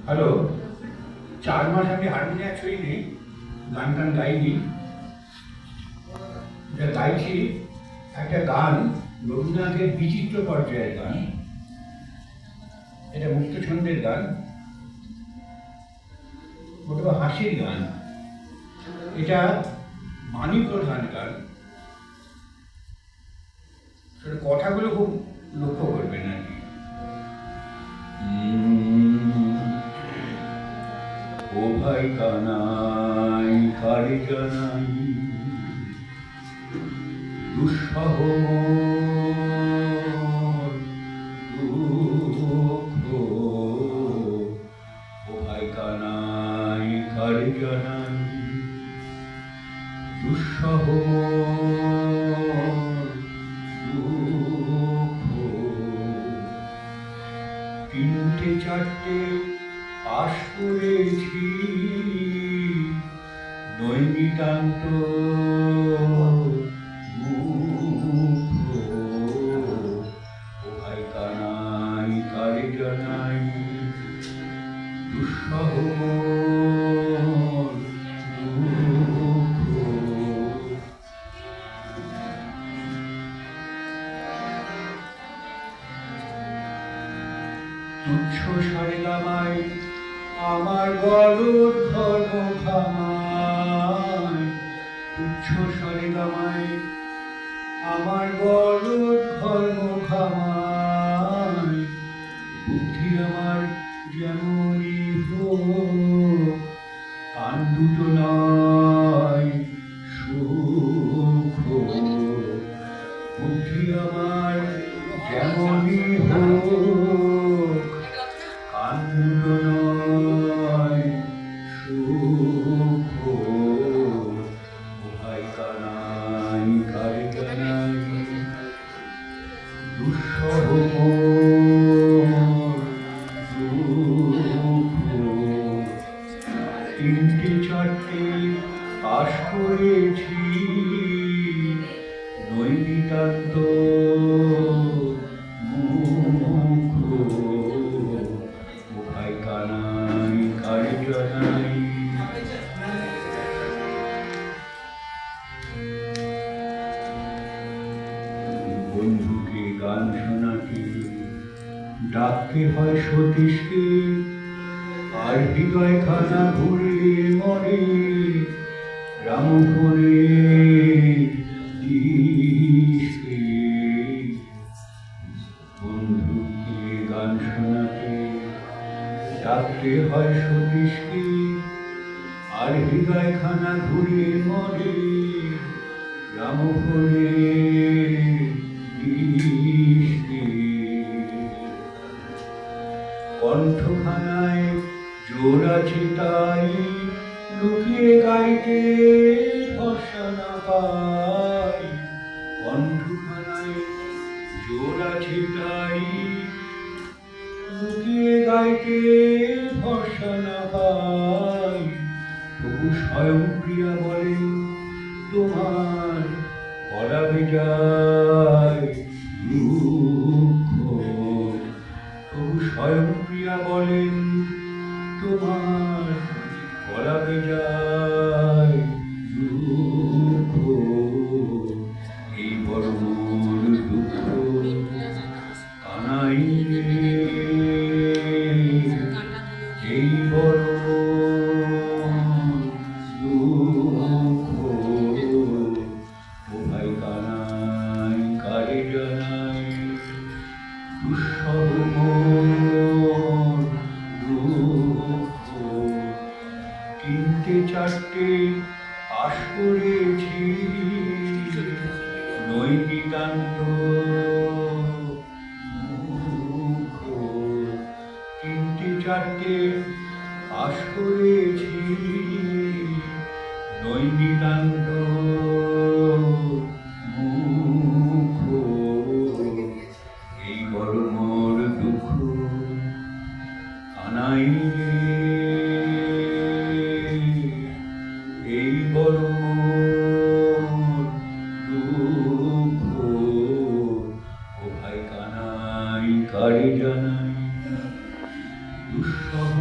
Hello, 4 মাস আমি harmonium ছুঁইনি, গান টান গাইনি। এটা গাইছি একটা গান, রবীন্দ্রনাথের বিচিত্র পর্যায়ের গান। এটা মুক্তছন্দের গান, ওটা হাসির গান। এটা বাণী প্রধান গান। কথাগুলো খুব লক্ষ্য করবেন আর কি। ও ভাই কানাই কারে জানাই দুঃসহ দুঃখ, ও ভাই কানাই কারে জানাই দুঃসহ দুঃখ। 3-4টে পাশ করেছি নৈনিতান্ত মুখ, ও ভাই কানাই কারে জানাই দুঃসহ তুচ্ছ সারে গামায় আমার গলদ ধর্ম খামায়, তুচ্ছ সারে গামায় আমার গলদ ধর্ম খামায়। বুদ্ধি আমার যেমনই হোক, কান দুটো নয় সুখ। বুদ্ধি আমার যেমনই হোক, কান দুটো নয় সুখ। ও ভাই কানাই কারে জানাই দুঃসহ দুঃখ। 3-4টে পাশ করেছি নৈনিতান্ত মুখ, ও ভাই কানাই কারে জানাই। বন্ধুকে গান শোনাতে ডাকতে হয় সতীশকে, আর হৃদয় খানা ঘুরে মরে রামফলে দিশকে। বন্ধুকে গান শোনাতে ডাকতে হয় সতীশকে, আর হৃদয় খানা ঘুরে মরে রামফলে দিশকে। কণ্ঠখানায় জোর আছে তাই লুকিয়ে গাইতে ভরসা না পাই। কণ্ঠখানায় জোর আছে তাই লুকিয়ে গাইতে ভরসা না পাই। তবু স্বয়ং প্রিয়া বলেন তোমার গলা ভেজায় দুঃখ। তবু স্বয়ং প্রিয়া বলেন তোমার গলা ভেজায় দুঃখ। এই বড় মোর দুঃখ কানাই রে, এই বড় দুঃখ, ও ভাই কানাই কারে জানাই দুঃসহ দুঃখ। 3-4টে পাশ করেছি নৈনিতান্ত মুখ। 3-4টে পাশ করেছি নৈনিতান্ত মুখ। এই বড় মোর দুঃখ কানাই রে, এই বড় মোর দুঃখ, ও ভাই কানাই কারে জানাই দুঃসহ।